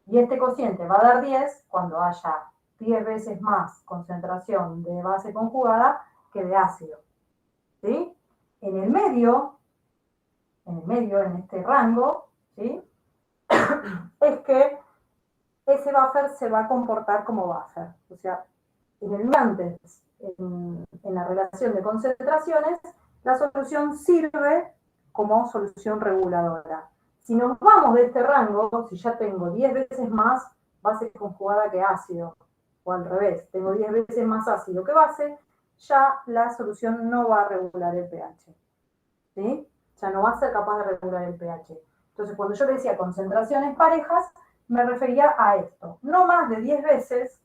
Y este cociente va a dar 10 cuando haya 10 veces más concentración de base conjugada que de ácido, ¿sí? En el medio, en este rango, ¿sí?, es que ese buffer se va a comportar como buffer. O sea, antes, en la relación de concentraciones, la solución sirve como solución reguladora. Si nos vamos de este rango, si ya tengo 10 veces más base conjugada que ácido, o al revés, tengo 10 veces más ácido que base, ya la solución no va a regular el pH. ¿Sí? Ya no va a ser capaz de regular el pH. Entonces, cuando yo decía concentraciones parejas, me refería a esto. No más de 10 veces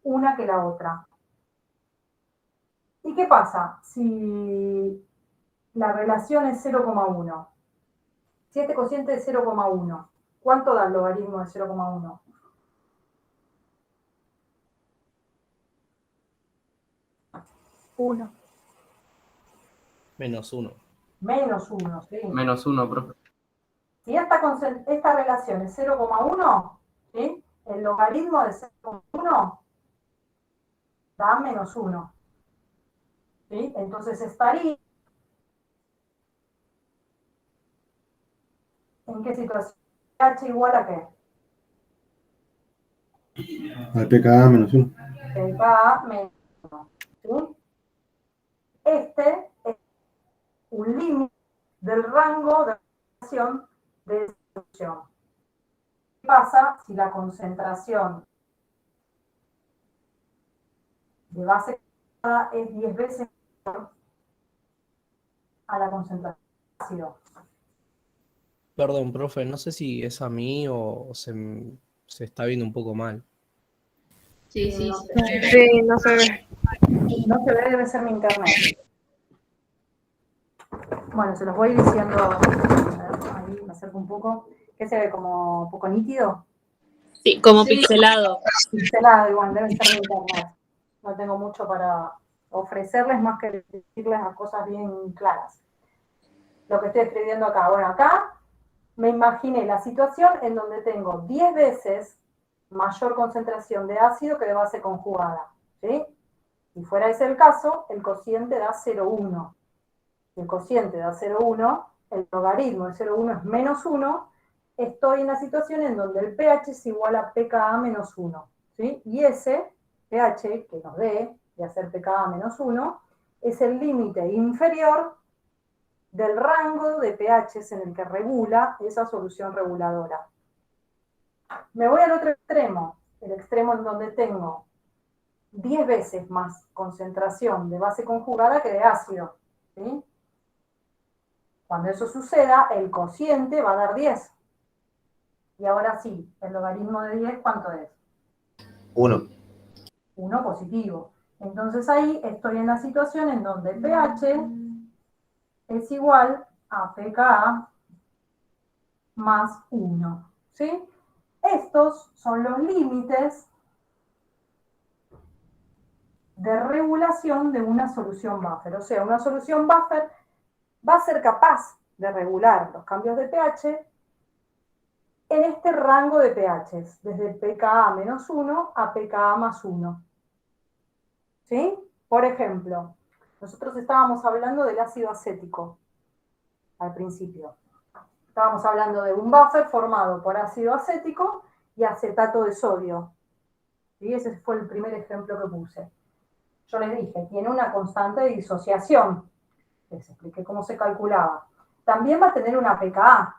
una que la otra. ¿Y qué pasa si la relación es 0,1? Si este cociente es 0,1, ¿cuánto da el logaritmo de 0,1? Uno. -1. Menos 1, ¿sí? -1, profe. Si esta relación es 0,1, ¿sí?, el logaritmo de 0,1 da -1. ¿Sí? Entonces estaría ¿en qué situación? pH igual a qué? Al pKa -1. pKa menos 1. ¿Sí? Este es un límite del rango de relación de solución. ¿Qué pasa si la concentración de base es 10 veces mayor a la concentración de ácido? Perdón, profe, no sé si es a mí o se está viendo un poco mal. Sí, sí, No sí. sé. Sí, no se ve. No se ve, debe ser mi internet. Bueno, se los voy diciendo. Ahí me acerco un poco. ¿Qué se ve? ¿Como un poco nítido? Sí, como pixelado. Pixelado, igual, debe ser mi internet. No tengo mucho para ofrecerles más que decirles las cosas bien claras. Lo que estoy escribiendo acá. Bueno, acá me imaginé la situación en donde tengo 10 veces mayor concentración de ácido que de base conjugada. ¿Sí? Si fuera ese el caso, el cociente da 0,1. Si el cociente da 0,1, el logaritmo de 0,1 es -1, estoy en la situación en donde el pH es igual a pKa menos 1. ¿Sí? Y ese pH que nos dé de hacer pKa menos 1 es el límite inferior del rango de pHs en el que regula esa solución reguladora. Me voy al otro extremo, el extremo en donde tengo 10 veces más concentración de base conjugada que de ácido. ¿Sí? Cuando eso suceda, el cociente va a dar 10. Y ahora sí, el logaritmo de 10, ¿cuánto es? 1. 1 positivo. Entonces ahí estoy en la situación en donde el pH es igual a pKa más 1. ¿Sí? Estos son los límites de regulación de una solución buffer. O sea, una solución buffer va a ser capaz de regular los cambios de pH en este rango de pHs, desde pKa menos 1 a pKa más 1. ¿Sí? Por ejemplo, Nosotros estábamos hablando del ácido acético al principio. Estábamos hablando de un buffer formado por ácido acético y acetato de sodio. ¿Sí? Ese fue el primer ejemplo que puse. Yo les dije, tiene una constante de disociación. Les expliqué cómo se calculaba. También va a tener una pKa,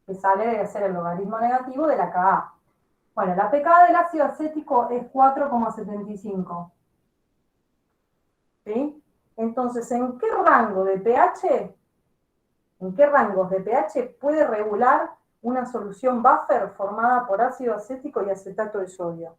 que sale de ser el logaritmo negativo de la Ka. Bueno, la pKa del ácido acético es 4,75. ¿Sí? Entonces, ¿en qué rango de pH? ¿En qué rangos de pH puede regular una solución buffer formada por ácido acético y acetato de sodio?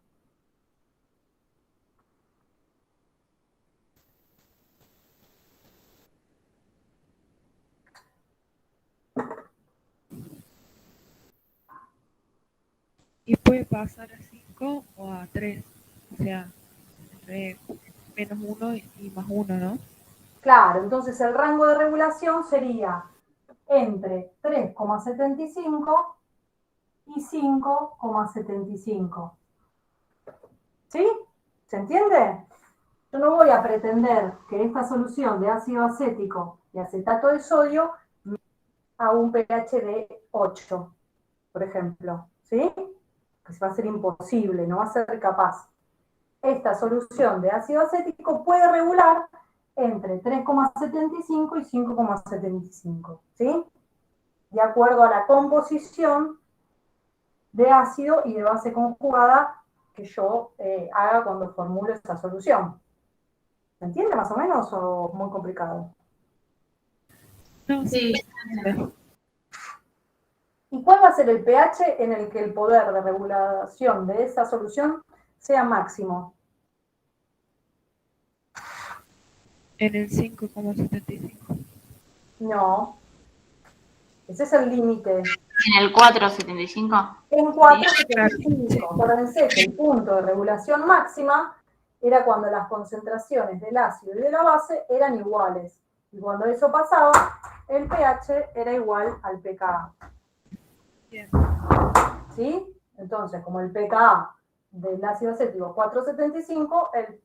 Y puede pasar a 5 o a 3. O sea, entre -1 y +1, ¿no? Claro, entonces el rango de regulación sería entre 3,75 y 5,75. ¿Sí? ¿Se entiende? Yo no voy a pretender que esta solución de ácido acético y acetato de sodio a un pH de 8, por ejemplo. ¿Sí? Pues va a ser imposible, no va a ser capaz. Esta solución de ácido acético puede regular entre 3,75 y 5,75, ¿sí? De acuerdo a la composición de ácido y de base conjugada que yo haga cuando formulo esta solución. ¿Se entiende más o menos o muy complicado? No, Sí, ¿Y cuál va a ser el pH en el que el poder de regulación de esa solución sea máximo? en el 5,75. No, ese es el límite. en el 4,75. En 4,75. Acuérdense que el punto de regulación máxima era cuando las concentraciones del ácido y de la base eran iguales. Y cuando eso pasaba, el pH era igual al pKa. Bien. ¿Sí? Entonces, como el pKa del ácido acético es 4,75, el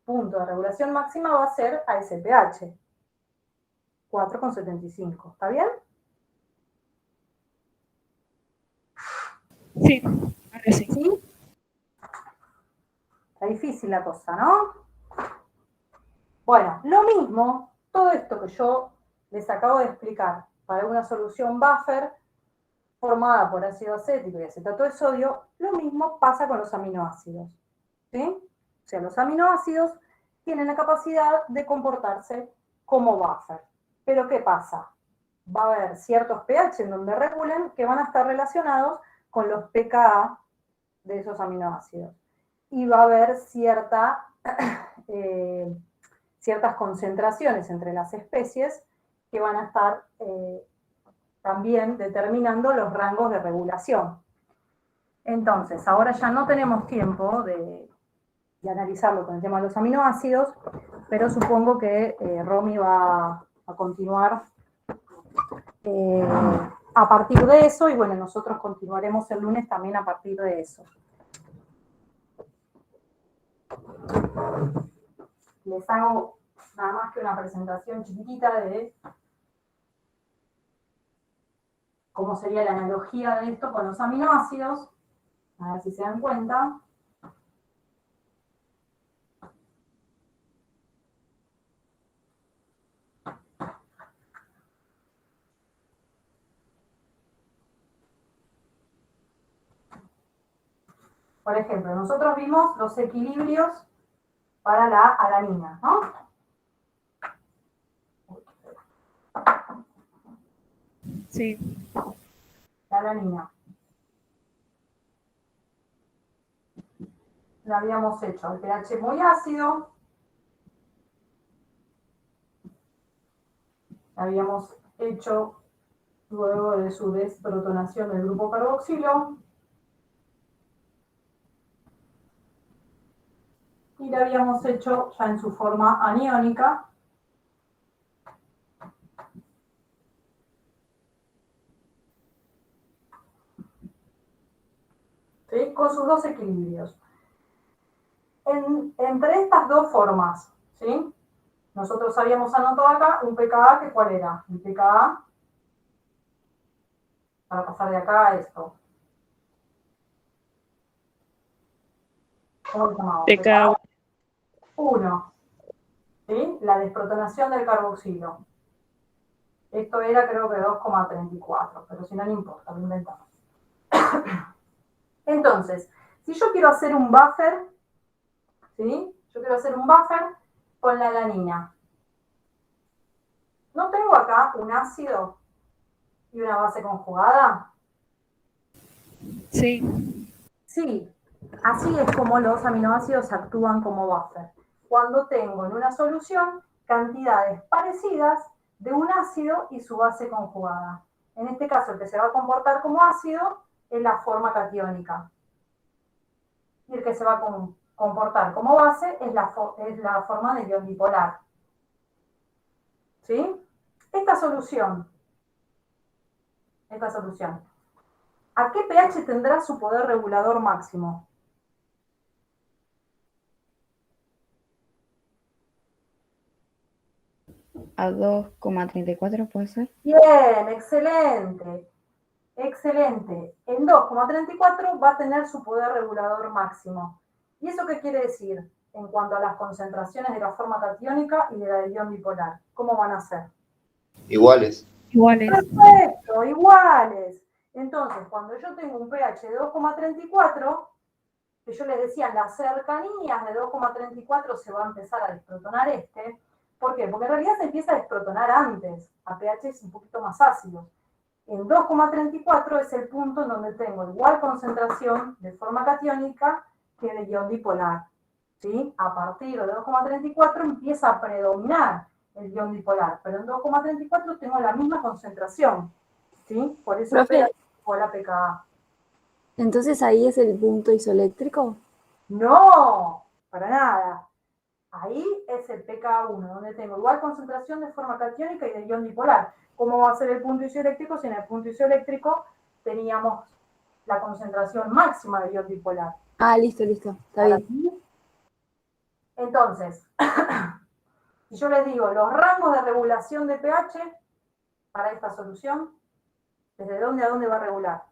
punto de regulación máxima va a ser a ese pH. 4,75. ¿Está bien? Sí, ahora sí. ¿Sí? Está difícil la cosa, ¿no? Bueno, lo mismo, todo esto que yo les acabo de explicar para una solución buffer formada por ácido acético y acetato de sodio, lo mismo pasa con los aminoácidos. ¿Sí? O sea, los aminoácidos tienen la capacidad de comportarse como buffer. Pero ¿qué pasa? Va a haber ciertos pH en donde regulen que van a estar relacionados con los pKa de esos aminoácidos. Y va a haber ciertas concentraciones entre las especies que van a estar también determinando los rangos de regulación. Entonces, ahora ya no tenemos tiempo de analizarlo con el tema de los aminoácidos, pero supongo que Romy va a continuar a partir de eso, y bueno, nosotros continuaremos el lunes también a partir de eso. Les hago nada más que una presentación chiquitita de cómo sería la analogía de esto con los aminoácidos, a ver si se dan cuenta. Por ejemplo, nosotros vimos los equilibrios para la alanina, ¿no? Sí. La alanina. La habíamos hecho al pH muy ácido. La habíamos hecho luego de su desprotonación del grupo carboxilo. Y la habíamos hecho ya en su forma aniónica. ¿Sí? Con sus dos equilibrios. entre estas dos formas, ¿sí? Nosotros habíamos anotado acá un pKa, que ¿cuál era? El pKa, para pasar de acá a esto. ¿Cómo lo llamamos? pKa. 1, ¿sí? La desprotonación del carboxilo. Esto era creo que 2,34, pero si no, no importa, lo inventamos. Entonces, si yo quiero hacer un buffer, ¿sí? Yo quiero hacer un buffer con la alanina. ¿No tengo acá un ácido y una base conjugada? Sí, Sí, así es como los aminoácidos actúan como buffer. Cuando tengo en una solución cantidades parecidas de un ácido y su base conjugada. En este caso, el que se va a comportar como ácido es la forma catiónica. Y el que se va a comportar como base es la forma de ion dipolar. ¿Sí? Esta solución, ¿a qué pH tendrá su poder regulador máximo? A 2,34 puede ser. Bien, excelente. Excelente. En 2,34 va a tener su poder regulador máximo. ¿Y eso qué quiere decir en cuanto a las concentraciones de la forma catiónica y de la de ion bipolar? ¿Cómo van a ser? Iguales. iguales. Perfecto, iguales. Entonces, cuando yo tengo un pH de 2,34, que yo les decía, en las cercanías de 2,34 se va a empezar a desprotonar este. ¿Por qué? Porque en realidad se empieza a desprotonar antes, a pHs un poquito más ácidos. En 2,34 es el punto en donde tengo igual concentración de forma catiónica que de ion dipolar. ¿Sí? A partir de 2,34 empieza a predominar el ion dipolar, pero en 2,34 tengo la misma concentración. ¿Sí? Por eso Profe, la pKa. entonces ahí es el punto isoeléctrico. No, para nada. Ahí es el pKa1, donde tengo igual concentración de forma catiónica y de ion dipolar. ¿Cómo va a ser el punto isoeléctrico? Si en el punto isoeléctrico teníamos la concentración máxima de ion dipolar. Ah, listo, está bien. Entonces, si yo les digo los rangos de regulación de pH para esta solución, ¿desde dónde a dónde va a regular?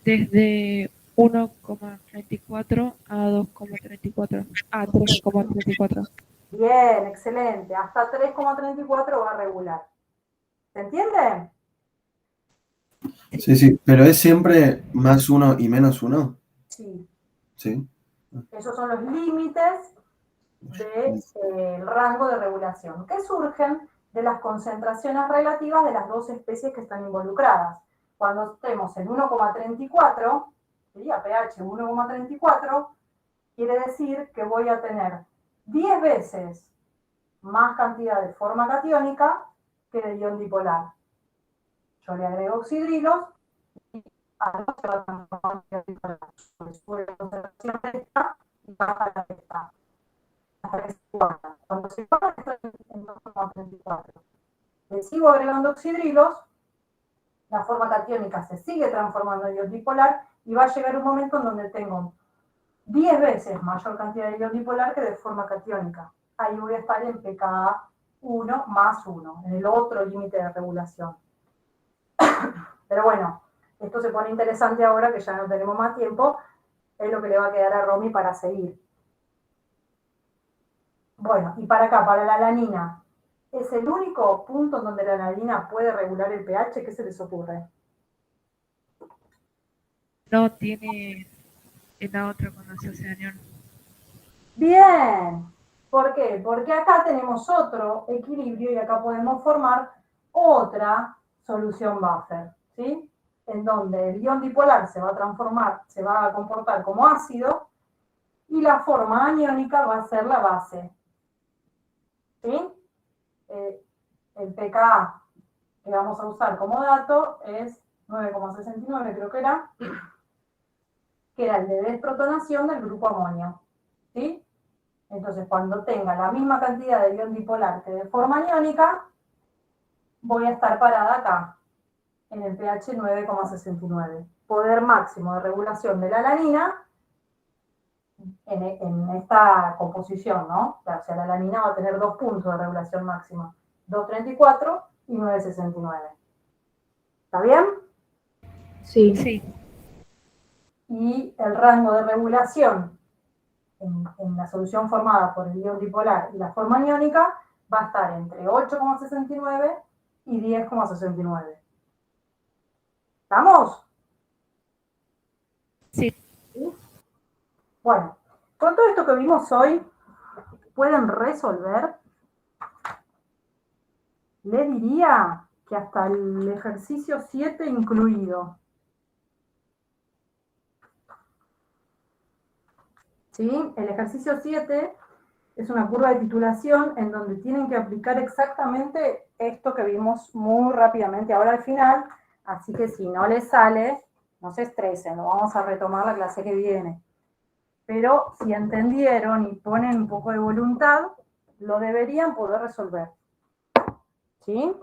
Desde 1,34 a 2,34 a 3,34. Bien, excelente. Hasta 3,34 va a regular. ¿Se entiende? Sí, pero es siempre más 1 y menos 1. Sí. Sí. Esos son los límites del rango de regulación, que surgen de las concentraciones relativas de las dos especies que están involucradas. Cuando estemos en 1,34, sería pH 1,34, quiere decir que voy a tener 10 veces más cantidad de forma catiónica que de ion dipolar. Yo le agrego oxidrilos y no se va a transformar en ion dipolar. Sube la concentración de esta y baja la de esta. Hasta que se guarda. Cuando se guarda, estoy en 2,34. Le sigo agregando oxidrilos, la forma catiónica se sigue transformando en ion dipolar y va a llegar un momento en donde tengo 10 veces mayor cantidad de ion dipolar que de forma catiónica. Ahí voy a estar en pKa 1 más 1, en el otro límite de regulación. Pero bueno, esto se pone interesante ahora que ya no tenemos más tiempo, es lo que le va a quedar a Romy para seguir. Bueno, y para acá, para la alanina, ¿es el único punto en donde la alanina puede regular el pH? ¿Qué se les ocurre? No tiene en la otra cuando se hace anión. Bien, ¿por qué? Porque acá tenemos otro equilibrio y acá podemos formar otra solución buffer, ¿sí? En donde el ion dipolar se va a transformar, se va a comportar como ácido y la forma aniónica va a ser la base. ¿Sí? El pKa que vamos a usar como dato es 9,69, creo que era el de desprotonación del grupo amonio. ¿Sí? Entonces, cuando tenga la misma cantidad de ion dipolar que de forma aniónica, voy a estar parada acá, en el pH 9,69. Poder máximo de regulación de la alanina en esta composición, ¿no? O sea, la alanina va a tener 2 puntos de regulación máxima, 2,34 y 9,69. ¿Está bien? Sí. Sí. Y el rango de regulación en la solución formada por el ion dipolar y la forma aniónica va a estar entre 8,69 y 10,69. ¿Estamos? Sí. Bueno, con todo esto que vimos hoy, ¿pueden resolver? Le diría que hasta el ejercicio 7 incluido. ¿Sí? El ejercicio 7 es una curva de titulación en donde tienen que aplicar exactamente esto que vimos muy rápidamente ahora al final, así que si no les sale, no se estresen, lo vamos a retomar la clase que viene. Pero si entendieron y ponen un poco de voluntad, lo deberían poder resolver. ¿Sí?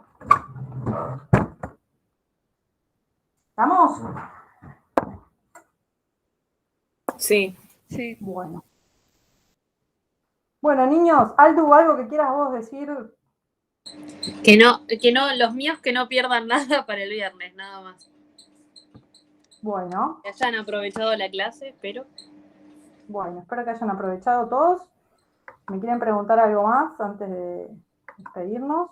¿Estamos? Sí. Sí. Bueno. Bueno, niños, Aldu, ¿algo que quieras vos decir? Que no, los míos que no pierdan nada para el viernes, nada más. Bueno. Que hayan aprovechado la clase, espero. Bueno, espero que hayan aprovechado todos. ¿Me quieren preguntar algo más antes de despedirnos?